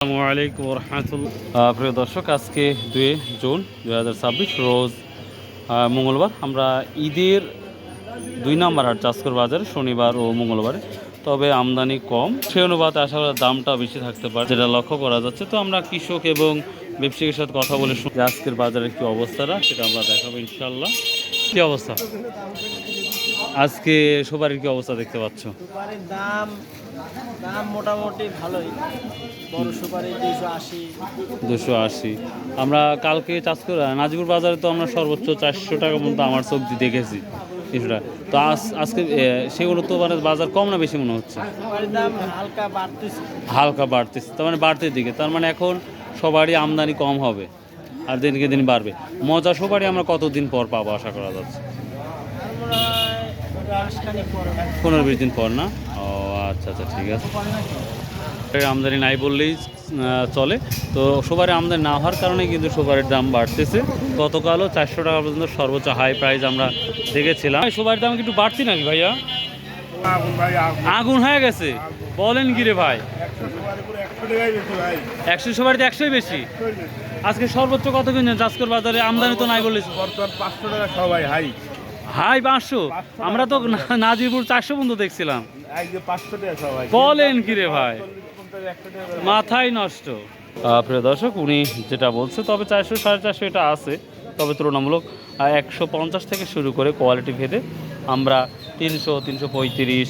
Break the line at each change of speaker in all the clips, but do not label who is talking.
আসসালামু আলাইকুম রহমতুল্লাহ। প্রিয় দর্শক, আজকে 2 জুন 2026 রোজ মঙ্গলবার। আমরা ঈদের 2 নম্বর হাট চাষকর বাজারে শনিবার ও মঙ্গলবারে, তবে আমদানি কম, সেই অনুপাতে আশা করা দামটা বেশি থাকতে পারে, যেটা লক্ষ্য করা যাচ্ছে। তো আমরা কৃষক এবং ব্যবসায়ীর সাথে কথা বলে যে আজকের বাজারের কী অবস্থাটা সেটা আমরা দেখাবো ইনশাল্লাহ। কী অবস্থা আজকে সুপারির কী অবস্থা দেখতে পাচ্ছ?
সুপারির দাম মোটামুটি ভালোই। বড় সুপারি 280।
আমরা কালকে চাষ করে নাজিপুর বাজারে তো আমরা সর্বোচ্চ 400 টাকা পর্যন্ত আমার চোখ দিয়ে দেখেছি কিছুটা। তো আজকে সেগুলো তো মানে বাজার কম না বেশি মনে হচ্ছে?
সুপারির দাম
হালকা বাড়তেছে, তার মানে বাড়তির দিকে। তার মানে এখন সবারই আমদানি কম হবে আর দিনকে দিন বাড়বে। মজা সুপারি আমরা কতদিন পর পাবো আশা করা যাচ্ছে? 15-20 দিন পর না? ও আচ্ছা, ঠিক আছে। আমদানি নাই বললেই চলে। তো সুপারি আমদানি না হওয়ার কারণে কিন্তু সুপারির দাম বাড়তেছে। গতকালও 400 টাকা পর্যন্ত সর্বোচ্চ হাই প্রাইস আমরা দেখেছিলাম। সুপারির দাম একটু বাড়তি নাকি ভাইয়া? আগুন হয়ে গেছে বলেন কি রে ভাই? 100 সুপারিতে 100ই বেশি। আজকে সর্বোচ্চ কত কিনছেন চাষকর বাজারে? আমদানি তো নাই বলেছি।
500 টাকা সবাই হাই
500। আমরা তো নাজিরপুর 400 পর্যন্ত দেখছিলাম।
500 টাকা সবাই।
বলেন কি রে ভাই, মাথায় নষ্ট। প্রিয় দর্শক, উনি যেটা বলছে, তবে 400 450 এটা আছে, তবে তুলনামূলক 150 থেকে শুরু করে কোয়ালিটি ভেদে আমরা 300 335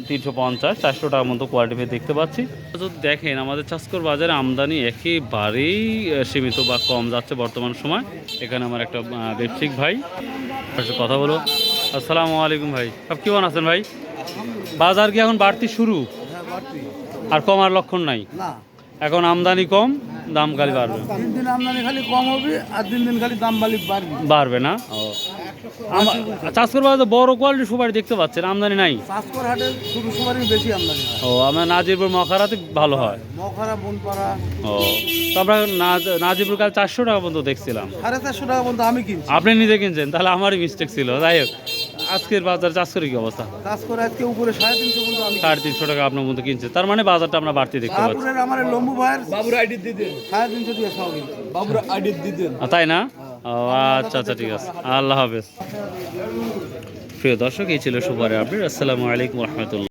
350 400 টাকার মতো কোয়ালিটি ভেদে দেখতে পাচ্ছি। যদি দেখেন আমাদের চাষকর বাজারে আমদানি একেবারেই সীমিত বা কম যাচ্ছে বর্তমান সময়। এখানে আমার একটা ব্যবসায়িক ভাই কথা বলো। আসসালামু আলাইকুম ভাই, সব কেমন আছেন ভাই? বাজার কি এখন বাড়তি শুরু আর কমার লক্ষণ নাই? এখন আমদানি কম, দাম খালি বাড়বে।
দিন আমদানি খালি কম হবে আর দিন খালি দাম
বাড়বে না? চাষকর বাজারে বড় কোয়ালিটির সুপারি দেখতে পাচ্ছেন, আমদানি নাই।
চাষকর হাটে শুধু সুপারি বেশি আমদানি হয়।
ও, আমরা নাজিরপুর মখারাতে ভালো হয়।
মখারা বনপাড়া।
ও, তো আমরা নাজিরপুর কাল 400 টাকা পর্যন্ত দেখছিলাম।
450 টাকা পর্যন্ত আমি কিনছি।
আপনি নিজে কিনছেন, তাহলে আমারই মিস্টেক ছিল। যাই হোক, আজকের বাজার চাষকরের কি অবস্থা?
চাষকর আজকে উপরে 350 পর্যন্ত আমি
350 টাকা আপনার মধ্যে কিনছে, তার মানে বাজারটা আমরা বাড়তি দেখতে পাচ্ছি।
বাবুরের আমার লম্বু ভাইয়ের বাবুর আইডি দিয়ে দেন 350 দিয়ে সব বাবুর আইডি দিয়ে দেন।
তাই না? ও আচ্ছা, ঠিক আছে, আল্লাহ হাফেজ। প্রিয় দর্শক, এই ছিল সুপারি আপডেট। আসসালামু আলাইকুম রহমতুল্লাহ।